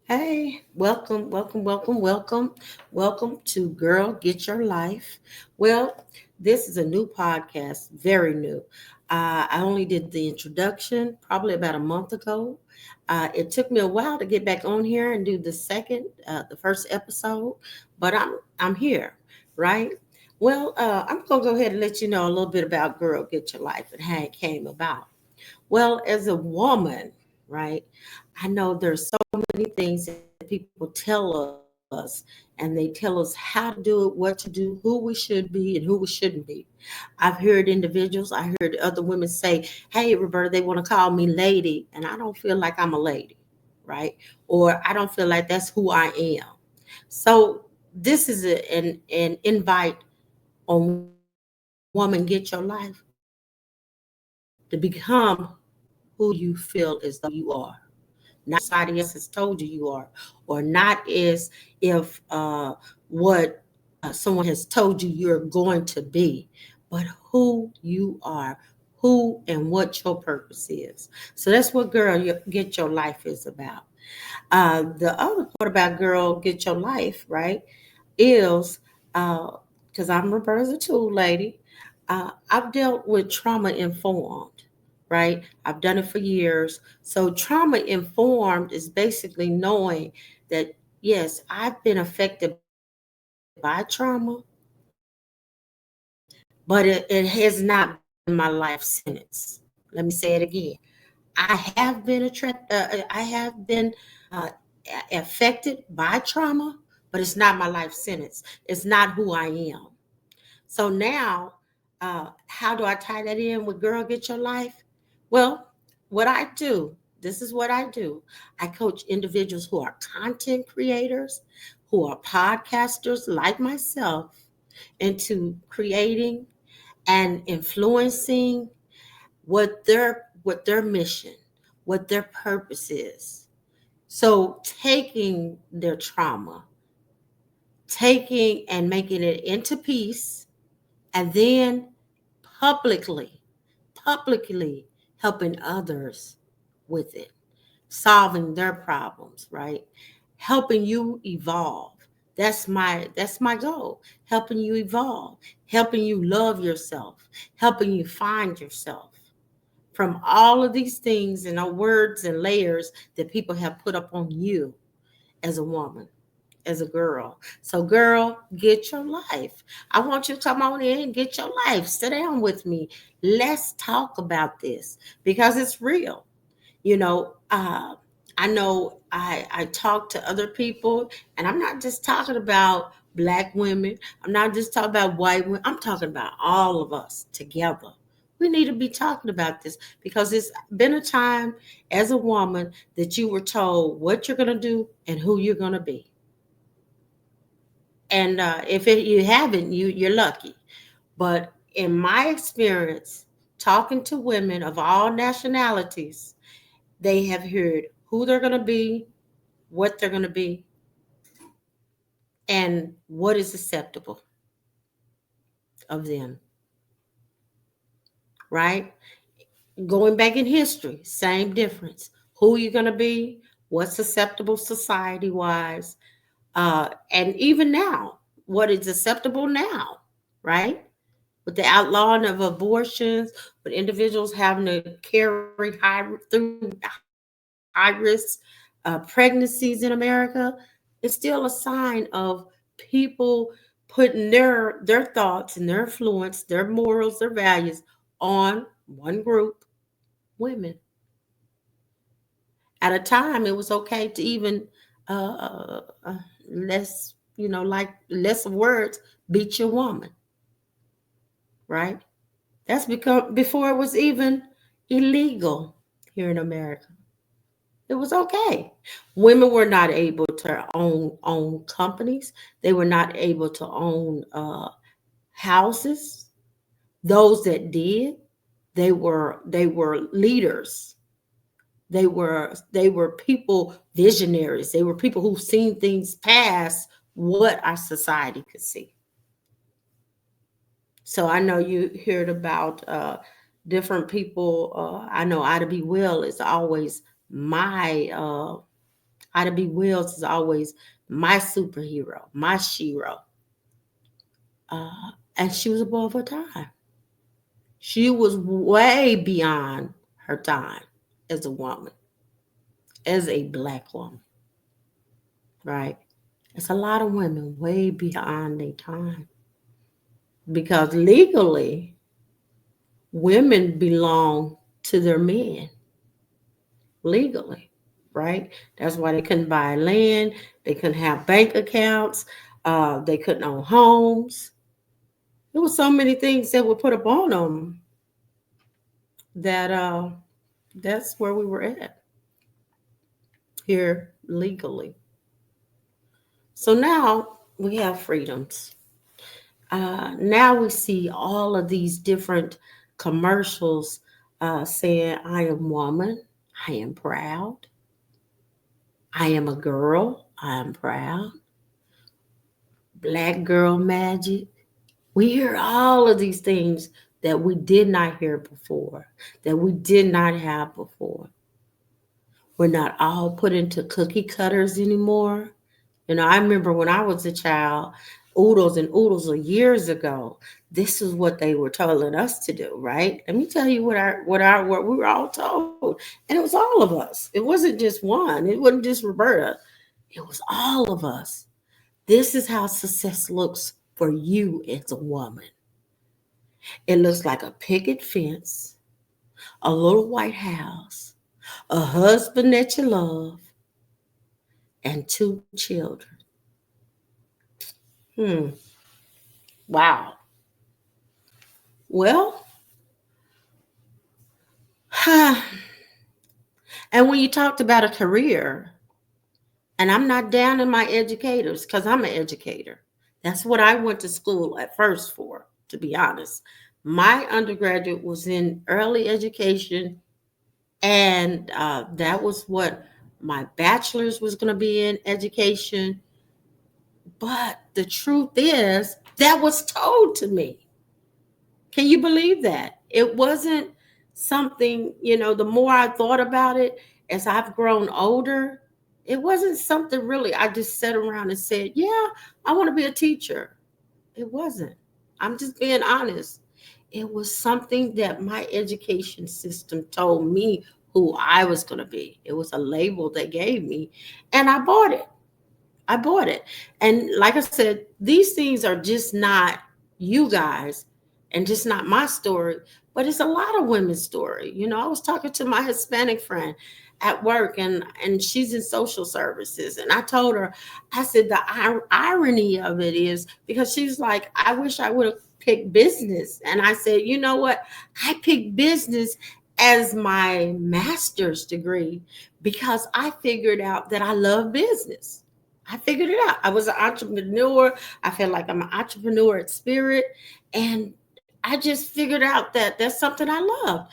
Hey, welcome to Girl Get Your Life. Well, this is a new podcast, very new. I only did the introduction probably about a month ago. It took me a while to get back on here and do the first episode, but I'm here, right? Well, I'm gonna go ahead and let you know a little bit about Girl Get Your Life and how it came about. Well, as a woman, right, I know there's so many things that people tell us, and they tell us how to do it, what to do, who we should be, and who we shouldn't be. I've heard individuals, I heard other women say, hey, Roberta, they want to call me lady, and I don't feel like I'm a lady, right? Or I don't feel like that's who I am. So this is an invite on Woman Get Your Life to become who you feel as though you are, not as society else has told you you are, or not as if what someone has told you you're going to be, but who you are, who and what your purpose is. So that's what Get Your Life is about. The other part about Girl Get Your Life, right, is because I'm Roberta the Tool Lady. I've dealt with trauma informed, right? I've done it for years. So, trauma informed is basically knowing that, yes, I've been affected by trauma, but it has not been my life sentence. Let me say it again. I have been affected by trauma, but it's not my life sentence. It's not who I am. So now, how do I tie that in with Girl Get Your Life? Well, what I do, this is what I do. I coach individuals who are content creators, who are podcasters like myself, into creating and influencing what their mission, what their purpose is. So taking their trauma, taking and making it into peace, and then publicly, publicly helping others with it, solving their problems, right? Helping you evolve. That's my goal. Helping you evolve, helping you love yourself, helping you find yourself from all of these things and words and layers that people have put up on you as a woman, as a girl. So, girl, get your life. I want you to come on in and get your life. Sit down with me. Let's talk about this because it's real. You know, I know I talk to other people, and I'm not just talking about black women. I'm not just talking about white women. I'm talking about all of us together. We need to be talking about this because it's been a time as a woman that you were told what you're going to do and who you're going to be. And you haven't, you're lucky. But in my experience, talking to women of all nationalities, they have heard who they're going to be, what they're going to be, and what is acceptable of them, right? Going back in history, same difference. Who you're going to be, what's acceptable society wise, and even now, what is acceptable now, right? With the outlawing of abortions, with individuals having to carry high risk pregnancies in America, it's still a sign of people putting their thoughts and their influence, their morals, their values on one group, women. At a time, it was okay to even less, like less words, beat your woman, right? That's because before it was even illegal here in America. It was okay. Women were not able to own companies. They were not able to own houses. Those that did, they were leaders. They were people visionaries. They were people who seen things past what our society could see. So I know you heard about different people. I know Ida B. Will is always my Ida B. Wells is always my superhero, my shero. And she was above her time. She was way beyond her time as a woman, as a black woman, right? It's a lot of women way beyond their time because legally, women belong to their men legally, right? That's why they couldn't buy land, they couldn't have bank accounts, they couldn't own homes. There were so many things that were put upon them that that's where we were at here legally. So now we have freedoms. Now we see all of these different commercials saying, I am woman, I am proud, I am a girl, I am proud, black girl magic. We hear all of these things that we did not hear before, that we did not have before. We're not all put into cookie cutters anymore. I remember when I was a child, oodles and oodles of years ago, this is what they were telling us to do, right? Let me tell you what we were all told. And it was all of us. It wasn't just one, it wasn't just Roberta. It was all of us. This is how success looks for you as a woman. It looks like a picket fence, a little white house, a husband that you love, and two children. Hmm. Wow. Well, and when you talked about a career, and I'm not down in my educators because I'm an educator. That's what I went to school at first for, to be honest. My undergraduate was in early education, and that was what my bachelor's was going to be in education. But the truth is, that was told to me. Can you believe that? It wasn't something, the more I thought about it as I've grown older, it wasn't something really I just sat around and said, yeah, I want to be a teacher. It wasn't. I'm just being honest. It was something that my education system told me who I was going to be. It was a label they gave me, and I bought it. I bought it. And like I said, these things are just not you guys and just not my story, but it's a lot of women's story. I was talking to my Hispanic friend at work, and she's in social services, and I told her, I said the irony of it is because she's like, I wish I would have picked business. And I said, you know what? I picked business as my master's degree because I figured out that I love business. I figured it out. I was an entrepreneur. I feel like I'm an entrepreneur at spirit. And I just figured out that that's something I love.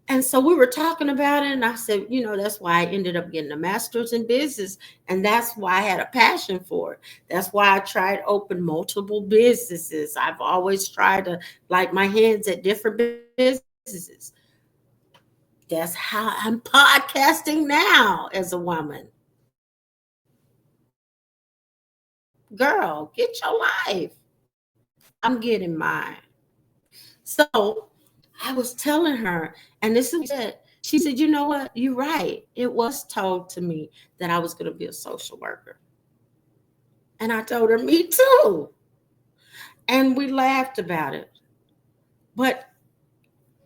And so we were talking about it. And I said, that's why I ended up getting a master's in business. And that's why I had a passion for it. That's why I tried to open multiple businesses. I've always tried to like my hands at different businesses. That's how I'm podcasting now as a woman. Girl, get your life. I'm getting mine. So I was telling her, and this is what she said, you know what? You're right. It was told to me that I was going to be a social worker. And I told her, me too. And we laughed about it. But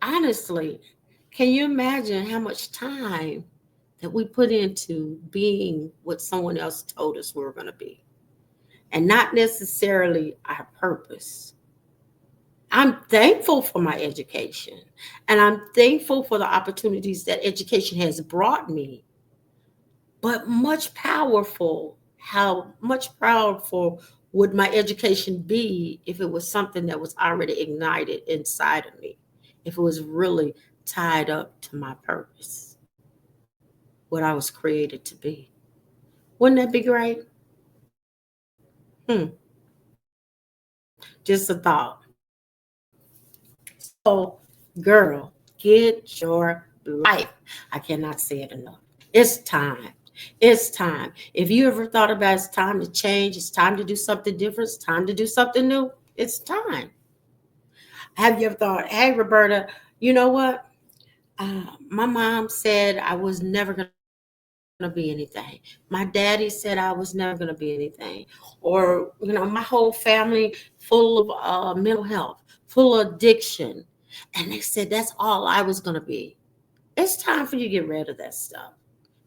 honestly, can you imagine how much time that we put into being what someone else told us we were going to be? And not necessarily our purpose. I'm thankful for my education, and I'm thankful for the opportunities that education has brought me. But how much powerful would my education be if it was something that was already ignited inside of me? If it was really tied up to my purpose, what I was created to be. Wouldn't that be great? Hmm, just a thought. So, girl, get your life. I cannot say it enough. It's time. It's time. If you ever thought about it's time to change, it's time to do something different, it's time to do something new, it's time. Have you ever thought, hey, Roberta, you know what? My mom said I was never going to be anything. My daddy said I was never going to be anything. Or, my whole family full of mental health, full of addiction. And they said that's all I was going to be. It's time for you to get rid of that stuff.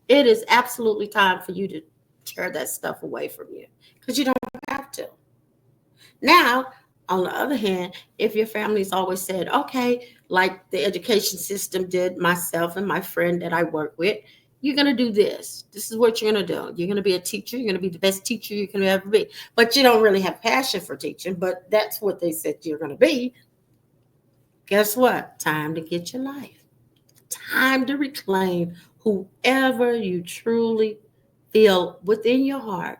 It is absolutely time for you to tear that stuff away from you because you don't have to. Now, on the other hand, if your family's always said, okay, like the education system did myself and my friend that I work with, you're going to do this. This is what you're going to do. You're going to be a teacher. You're going to be the best teacher you can ever be. But you don't really have passion for teaching, but that's what they said you're going to be. Guess what? Time to get your life. Time to reclaim whoever you truly feel within your heart,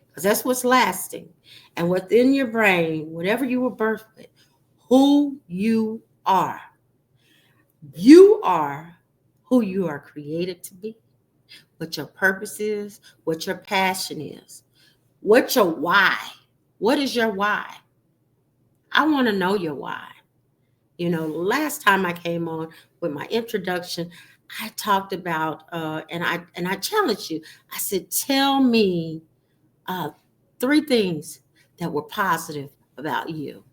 because that's what's lasting, and within your brain, whatever you were birthed with, who you are. You are who you are created to be, what your purpose is, what your passion is, what your why. What is your why? I want to know your why. Last time I came on with my introduction, I talked about and I challenged you. I said, tell me uh, three things that were positive about you.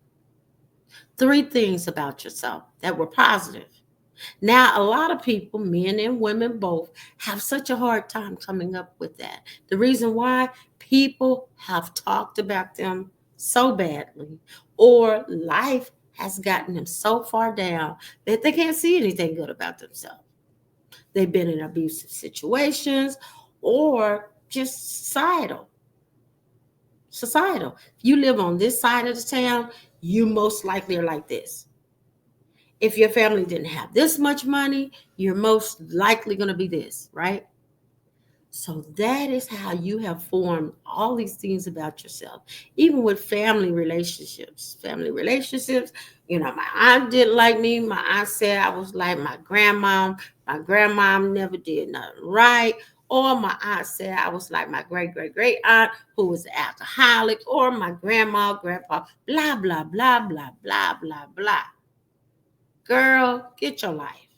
Three things about yourself that were positive. Now, a lot of people, men and women both, have such a hard time coming up with that. The reason why, people have talked about them so badly, or life has gotten them so far down that they can't see anything good about themselves. They've been in abusive situations or just societal. Societal. If you live on this side of the town, you most likely are like this. If your family didn't have this much money, you're most likely going to be this, right? So that is how you have formed all these things about yourself, even with family relationships. Family relationships, my aunt didn't like me. My aunt said I was like my grandmom. My grandmom never did nothing right. Or my aunt said I was like my great great great aunt who was an alcoholic, or my grandma, grandpa, blah, blah, blah, blah, blah, blah, blah. Girl, get your life.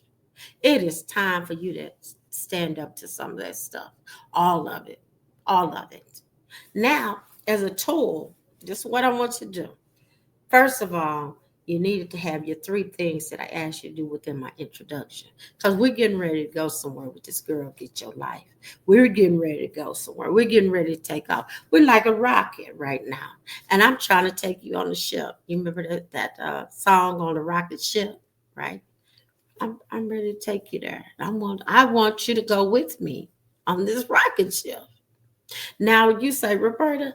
It is time for you to stand up to some of that stuff. All of it. All of it. Now, as a tool, this is what I want you to do. First of all, you needed to have your three things that I asked you to do within my introduction. Because we're getting ready to go somewhere with this girl, Get Your Life. We're getting ready to go somewhere. We're getting ready to take off. We're like a rocket right now. And I'm trying to take you on the ship. You remember that song on the rocket ship, right? I'm ready to take you there. I want you to go with me on this rocket ship. Now you say, Roberta,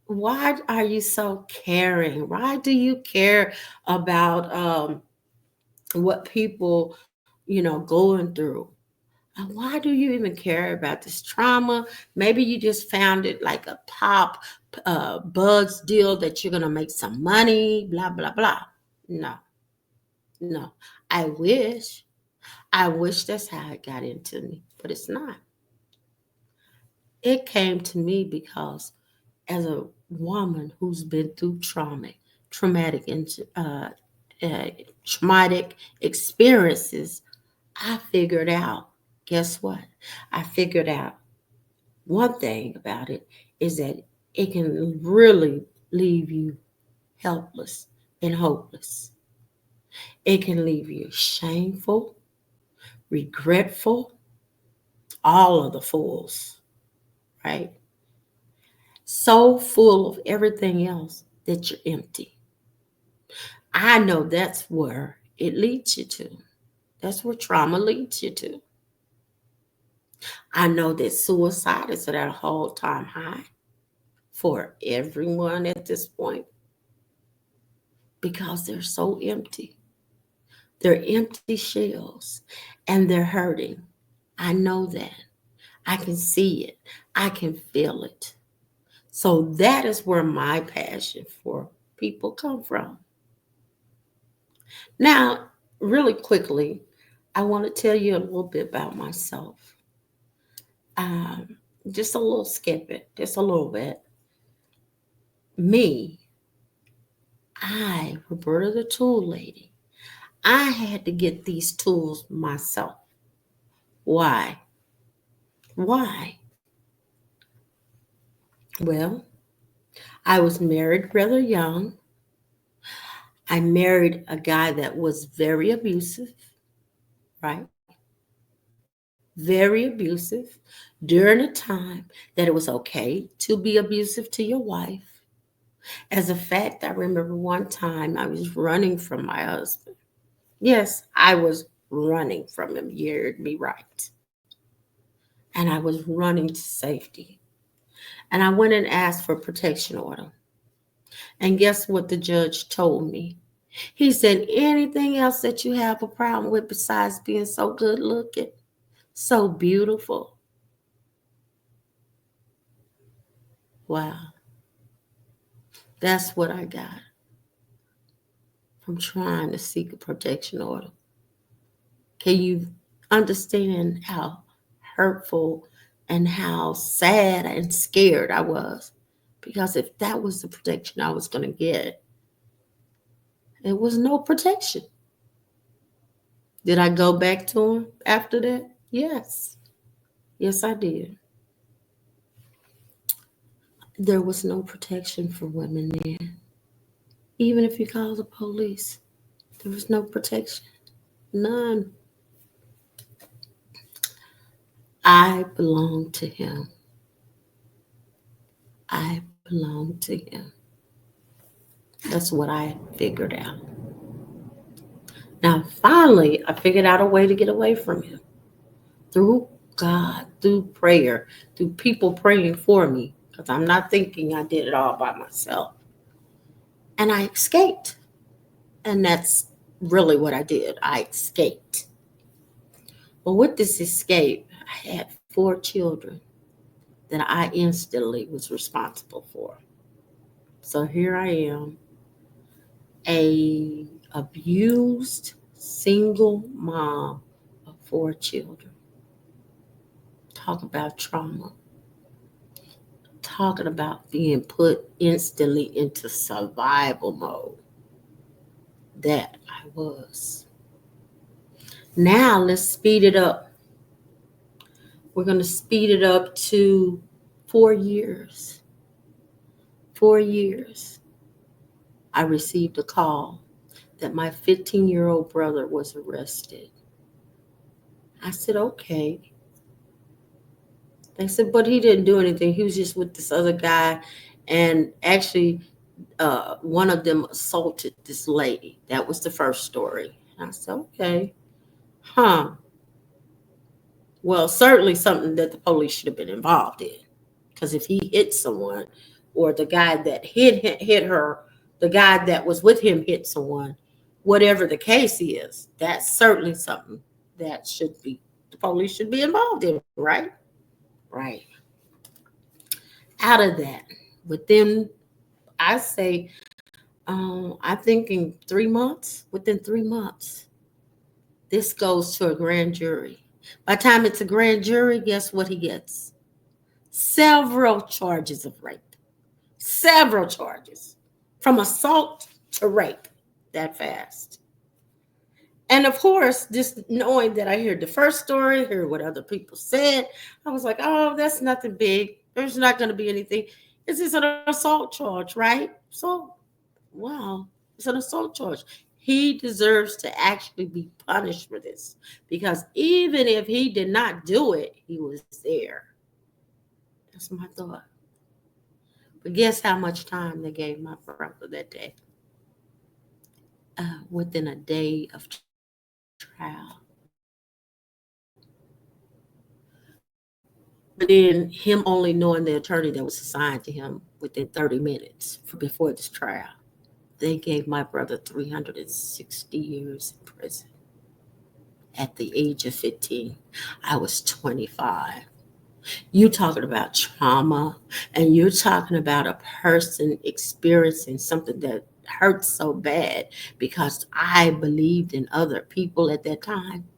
why are you so caring? Why do you care about what people, going through? Why do you even care about this trauma? Maybe you just found it like a top buzz deal that you're gonna make some money, blah blah blah. No, no. I wish. I wish that's how it got into me, but it's not. It came to me because as a woman who's been through traumatic, uh, traumatic experiences, I figured out, guess what? I figured out one thing about it is that it can really leave you helpless and hopeless. It can leave you shameful, regretful, all of the fools, right? So full of everything else that you're empty. I know that's where it leads you to. That's where trauma leads you to. I know that suicide is at an all-time high for everyone at this point because they're so empty. They're empty shells and they're hurting. I know that. I can see it. I can feel it. So that is where my passion for people come from. Now, really quickly, I want to tell you a little bit about myself. Um, just a little skip it, just a little bit. Me, Roberta the Tool Lady, I had to get these tools myself. Why? Why? Well, I was married rather young. I married a guy that was very abusive, right? Very abusive during a time that it was okay to be abusive to your wife. As a fact, I remember one time I was running from my husband. Yes, I was running from him. You heard me right. And I was running to safety. And I went and asked for protection order. And guess what the judge told me? He said, anything else that you have a problem with besides being so good looking, so beautiful? Wow, that's what I got from trying to seek a protection order. Can you understand how hurtful and how sad and scared I was? Because if that was the protection I was going to get, it was no protection. Did I go back to him after that? Yes. Yes, I did. There was no protection for women then. Even if you call the police, there was no protection. None. I belong to him. I belong to him. That's what I figured out. Now, finally, I figured out a way to get away from him through God, through prayer, through people praying for me, because I'm not thinking I did it all by myself. And I escaped. And that's really what I did. I escaped. Well, with this escape, I had 4 children that I instantly was responsible for. So here I am, a abused single mom of 4 children. Talk about trauma. Talking about being put instantly into survival mode. That I was. Now let's speed it up. We're going to speed it up to 4 years. 4 years. I received a call that my 15-year-old brother was arrested. I said, okay. They said, but he didn't do anything. He was just with this other guy. And actually, one of them assaulted this lady. That was the first story. And I said, okay. Huh. Well, certainly something that the police should have been involved in. Because if he hit someone, or the guy that hit her, the guy that was with him hit someone, whatever the case is, that's certainly something that should be, the police should be involved in, right? Right. Out of that, within, I say, I think in 3 months, within 3 months, this goes to a grand jury. By the time it's a grand jury, guess what he gets? Several charges of rape. Several charges. From assault to rape that fast. And of course, just knowing that I heard the first story, heard what other people said, I was like, oh, that's nothing big. There's not going to be anything. It's just an assault charge, right? So, wow, it's an assault charge. He deserves to actually be punished for this because even if he did not do it, he was there. That's my thought. But guess how much time they gave my brother that day? Within a day of trial. But then him only knowing the attorney that was assigned to him within 30 minutes before this trial, they gave my brother 360 years in prison at the age of 15. I was 25. You talking about trauma, and you're talking about a person experiencing something that hurts so bad because I believed in other people at that time.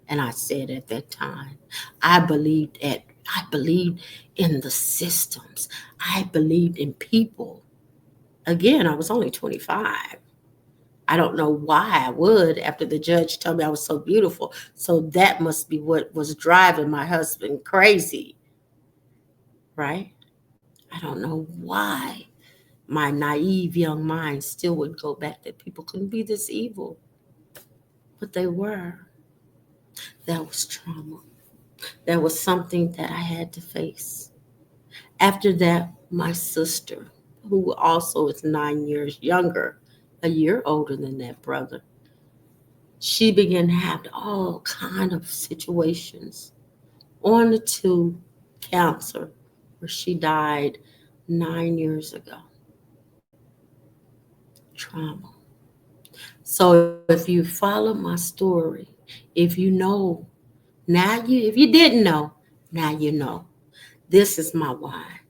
And I said at that time, I believed at I believed in the systems. I believed in people. Again, I was only 25. I don't know why I would after the judge told me I was so beautiful. So that must be what was driving my husband crazy, right? I don't know why my naive young mind still would go back that people couldn't be this evil, but they were. That was trauma. That was something that I had to face. After that, my sister, who also is 9 years younger, a year older than that brother, she began to have all kind of situations on to cancer, where she died 9 years ago. Trauma. So if you follow my story, if you know, now you, if you didn't know, now you know. This is my why.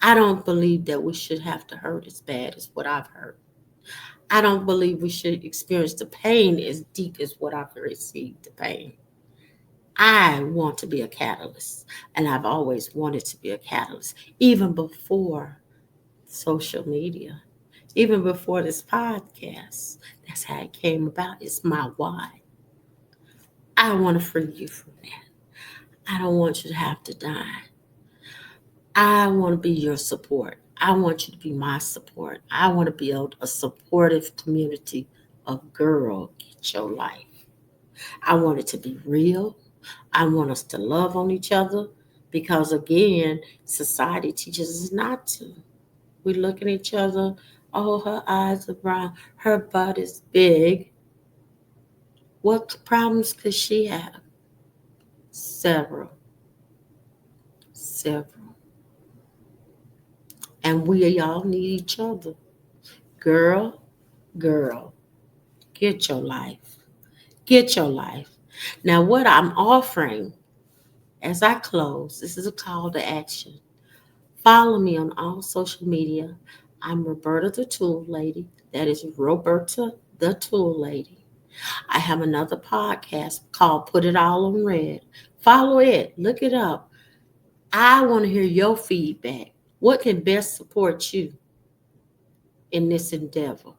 I don't believe that we should have to hurt as bad as what I've hurt. I don't believe we should experience the pain as deep as what I've received the pain. I want to be a catalyst, and I've always wanted to be a catalyst, even before social media, even before this podcast. That's how it came about. It's my why. I want to free you from that. I don't want you to have to die. I want to be your support. I want you to be my support. I want to build a supportive community of girl, get your life. I want it to be real. I want us to love on each other because, again, society teaches us not to. We look at each other, oh, her eyes are brown, her butt is big. What problems could she have? Several, several. And we all need each other. Girl, girl, get your life. Get your life. Now, what I'm offering as I close, this is a call to action. Follow me on all social media. I'm Roberta the Tool Lady. That is Roberta the Tool Lady. I have another podcast called Put It All on Red. Follow it, look it up. I want to hear your feedback. What can best support you in this endeavor?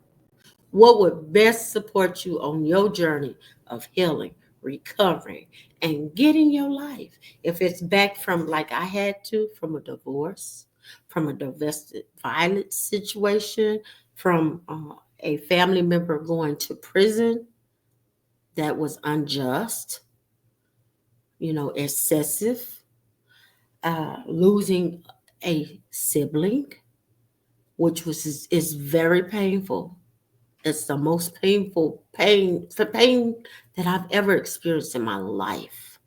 What would best support you on your journey of healing, recovering, and getting your life? If it's back from, like I had to, from a divorce, from a domestic violence situation, from a family member going to prison that was unjust, excessive, losing a sibling, which is very painful. It's the most painful pain that I've ever experienced in my life.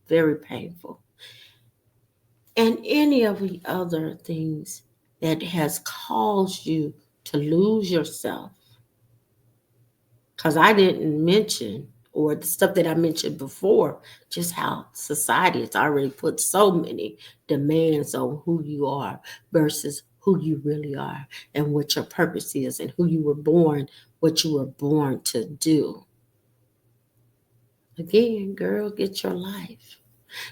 Very painful. And any of the other things that has caused you to lose yourself. Because I didn't mention, or the stuff that I mentioned before, just how society has already put so many demands on who you are versus who you really are and what your purpose is and who you were born, what you were born to do. Again, girl, get your life.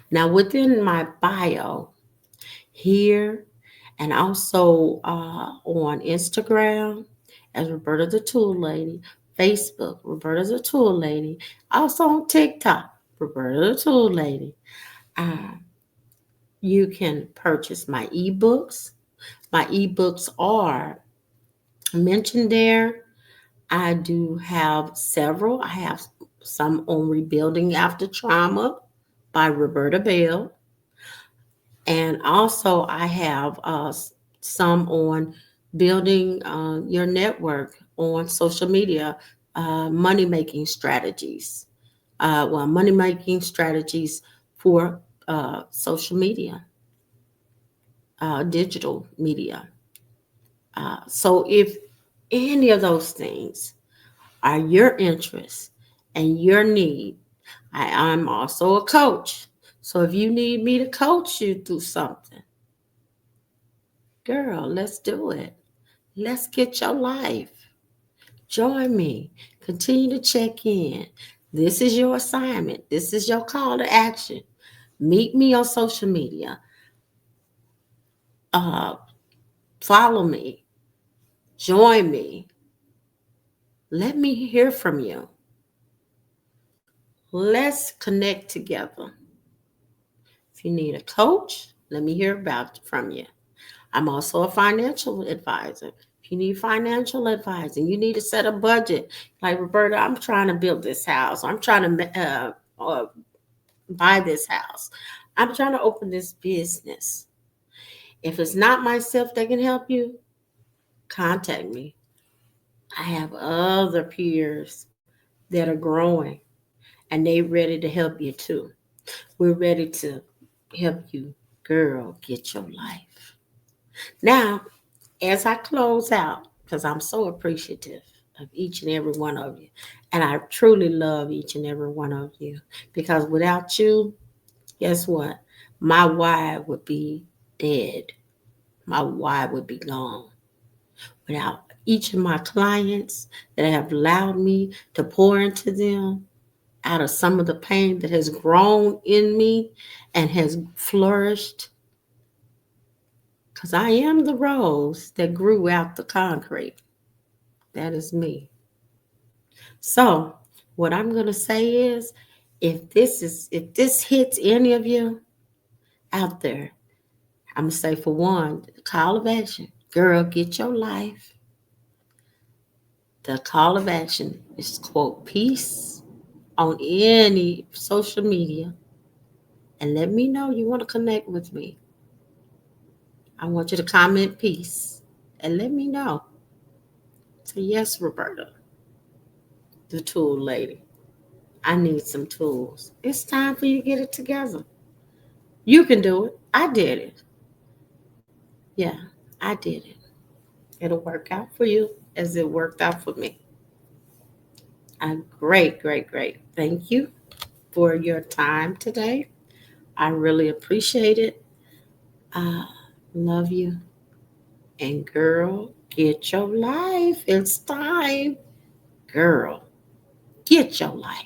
Now, within my bio here and also on Instagram as Roberta the Tool Lady, Facebook, Roberta the Tool Lady, also on TikTok, Roberta the Tool Lady. Uh, you can purchase my ebooks. My ebooks are mentioned there. I do have several. I have some on rebuilding after trauma by Roberta Bell. And also, I have some on building your network on social media, money making strategies. Money making strategies for social media, digital media. So, if any of those things are your interest and your need, I'm also a coach. So, if you need me to coach you through something, girl, let's do it. Let's get your life. Join me. Continue to check in. This is your assignment. This is your call to action. Meet me on social media. Uh, Follow me. Join me. Let me hear from you. Let's connect together. If you need a coach, let me hear about from you. I'm also a financial advisor. If you need financial advising, you need to set a budget. Like, Roberta, I'm trying to build this house. I'm trying to buy this house. I'm trying to open this business. If it's not myself that can help you, contact me. I have other peers that are growing and they ready to help you too. We're ready to help you, girl, get your life. Now, as I close out, because I'm so appreciative of each and every one of you, and I truly love each and every one of you, because without you, guess what? My why would be dead. My why would be gone. Without each of my clients that have allowed me to pour into them out of some of the pain that has grown in me and has flourished, because I am the rose that grew out the concrete. That is me. So, what I'm going to say is, if this hits any of you out there, I'm going to say, for one, the call of action, girl, get your life. The call of action is quote peace on any social media, and let me know you want to connect with me. I want you to comment peace and let me know. So yes, Roberta, the tool lady. I need some tools. It's time for you to get it together. You can do it. I did it. Yeah, I did it. It'll work out for you as it worked out for me. Great, great, great. Thank you for your time today. I really appreciate it. I love you. And girl, get your life. It's time. Girl, get your life.